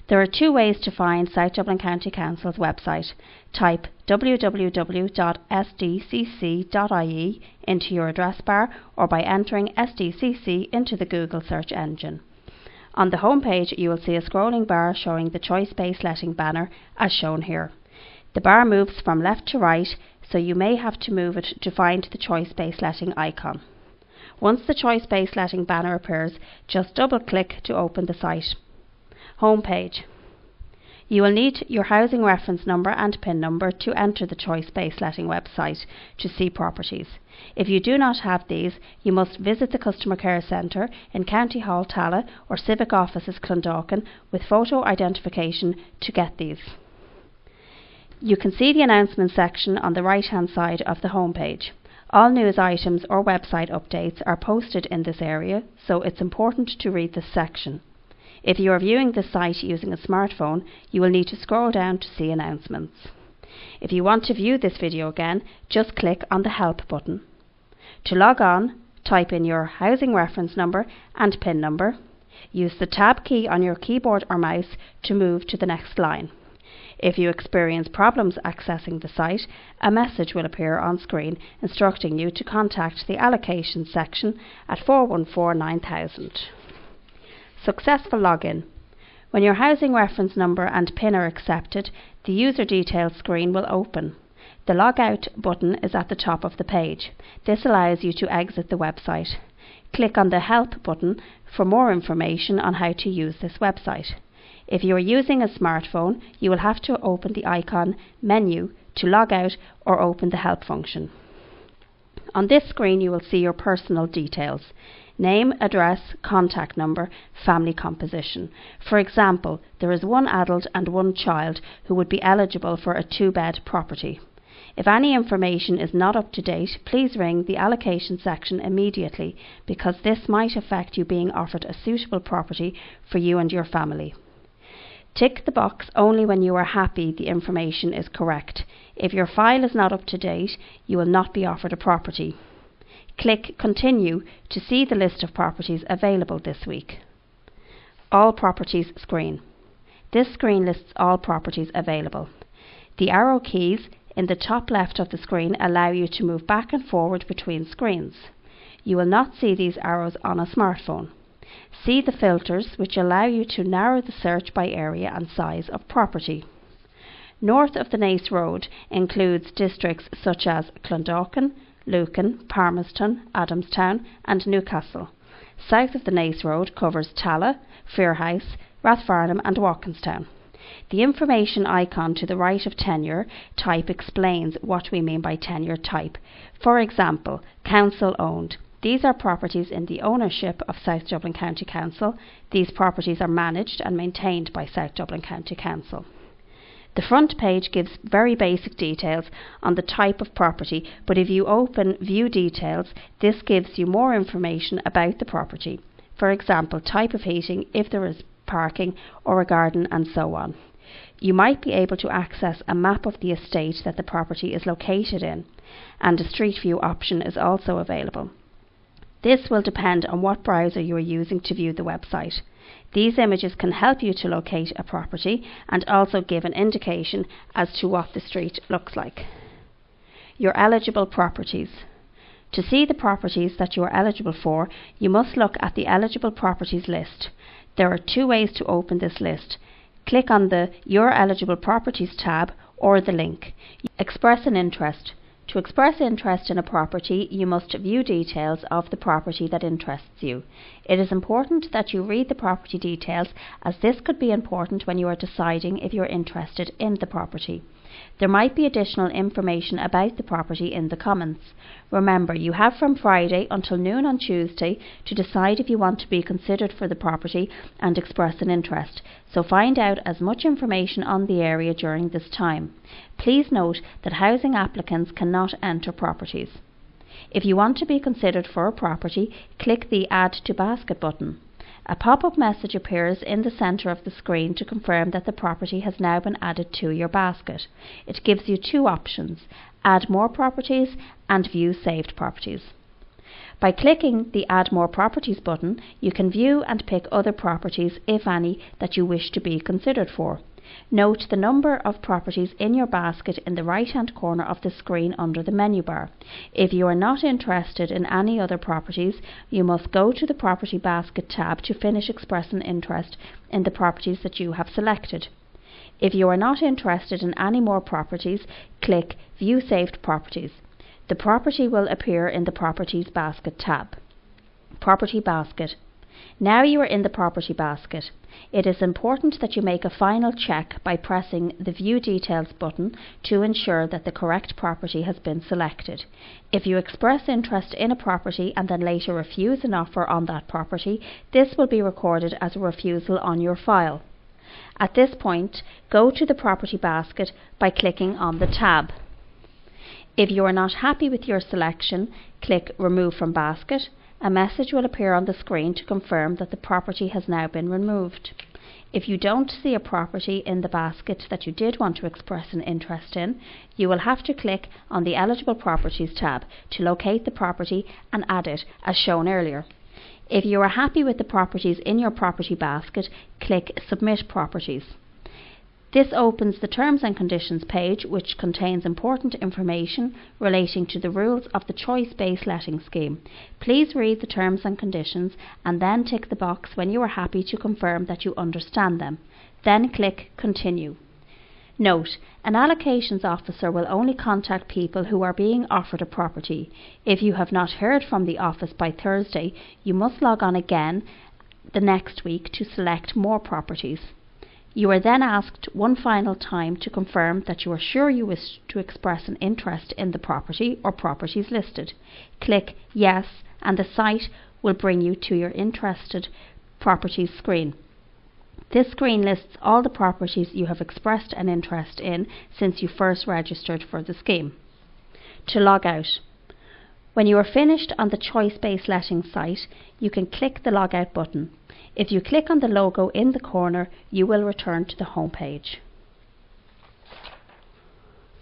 There are two ways to find South Dublin County Council's website. Type www.sdcc.ie into your address bar or by entering SDCC into the Google search engine. On the home page you will see a scrolling bar showing the choice-based letting banner as shown here. The bar moves from left to right, so you may have to move it to find the choice-based letting icon. Once the choice-based letting banner appears, just double-click to open the site. Home page. You will need your housing reference number and PIN number to enter the choice-based letting website to see properties. If you do not have these, you must visit the Customer Care Centre in County Hall Tallaght or Civic Offices Clondalkin with photo identification to get these. You can see the announcement section on the right hand side of the home page. All news items or website updates are posted in this area, so it's important to read this section. If you are viewing the site using a smartphone, you will need to scroll down to see announcements. If you want to view this video again, just click on the Help button. To log on, type in your housing reference number and PIN number. Use the Tab key on your keyboard or mouse to move to the next line. If you experience problems accessing the site, a message will appear on screen instructing you to contact the Allocations section at 414 9000. Successful login. When your housing reference number and PIN are accepted, the user details screen will open. The Logout button is at the top of the page. This allows you to exit the website. Click on the Help button for more information on how to use this website. If you are using a smartphone, you will have to open the icon Menu to log out or open the Help function. On this screen you will see your personal details. Name, address, contact number, family composition. For example, there is one adult and one child who would be eligible for a 2-bed property. If any information is not up to date, please ring the allocation section immediately because this might affect you being offered a suitable property for you and your family. Tick the box only when you are happy the information is correct. If your file is not up to date, you will not be offered a property. Click Continue to see the list of properties available this week. All Properties screen. This screen lists all properties available. The arrow keys in the top left of the screen allow you to move back and forward between screens. You will not see these arrows on a smartphone. See the filters which allow you to narrow the search by area and size of property. North of the Naas Road includes districts such as Clondalkin, Lucan, Palmerston, Adamstown and Newcastle. South of the Naas Road covers Tallaght, Fairhouse, Rathfarnham and Walkinstown. The information icon to the right of tenure type explains what we mean by tenure type. For example, council owned. These are properties in the ownership of South Dublin County Council. These properties are managed and maintained by South Dublin County Council. The front page gives very basic details on the type of property, but if you open View Details, this gives you more information about the property. For example, type of heating, if there is parking or a garden and so on. You might be able to access a map of the estate that the property is located in, and a Street View option is also available. This will depend on what browser you are using to view the website. These images can help you to locate a property and also give an indication as to what the street looks like. Your eligible properties. To see the properties that you are eligible for, you must look at the eligible properties list. There are two ways to open this list. Click on the Your Eligible Properties tab or the link. Express an interest. To express interest in a property, you must view details of the property that interests you. It is important that you read the property details, as this could be important when you are deciding if you are interested in the property. There might be additional information about the property in the comments. Remember, you have from Friday until noon on Tuesday to decide if you want to be considered for the property and express an interest, so find out as much information on the area during this time. Please note that housing applicants cannot enter properties. If you want to be considered for a property, click the Add to Basket button. A pop-up message appears in the centre of the screen to confirm that the property has now been added to your basket. It gives you two options: add more properties and view saved properties. By clicking the Add More Properties button, you can view and pick other properties, if any, that you wish to be considered for. Note the number of properties in your basket in the right-hand corner of the screen under the menu bar. If you are not interested in any other properties, you must go to the Property Basket tab to finish expressing interest in the properties that you have selected. If you are not interested in any more properties, click View Saved Properties. The property will appear in the Properties Basket tab. Property Basket. Now you are in the property basket. It is important that you make a final check by pressing the View Details button to ensure that the correct property has been selected. If you express interest in a property and then later refuse an offer on that property, this will be recorded as a refusal on your file. At this point, go to the property basket by clicking on the tab. If you are not happy with your selection, click Remove from Basket. A message will appear on the screen to confirm that the property has now been removed. If you don't see a property in the basket that you did want to express an interest in, you will have to click on the Eligible Properties tab to locate the property and add it as shown earlier. If you are happy with the properties in your property basket, click Submit Properties. This opens the Terms and Conditions page, which contains important information relating to the rules of the choice-based letting scheme. Please read the terms and conditions and then tick the box when you are happy to confirm that you understand them. Then click Continue. Note, an allocations officer will only contact people who are being offered a property. If you have not heard from the office by Thursday, you must log on again the next week to select more properties. You are then asked one final time to confirm that you are sure you wish to express an interest in the property or properties listed. Click Yes and the site will bring you to your interested properties screen. This screen lists all the properties you have expressed an interest in since you first registered for the scheme. To log out. When you are finished on the choice-based letting site, you can click the Log Out button. If you click on the logo in the corner, you will return to the home page.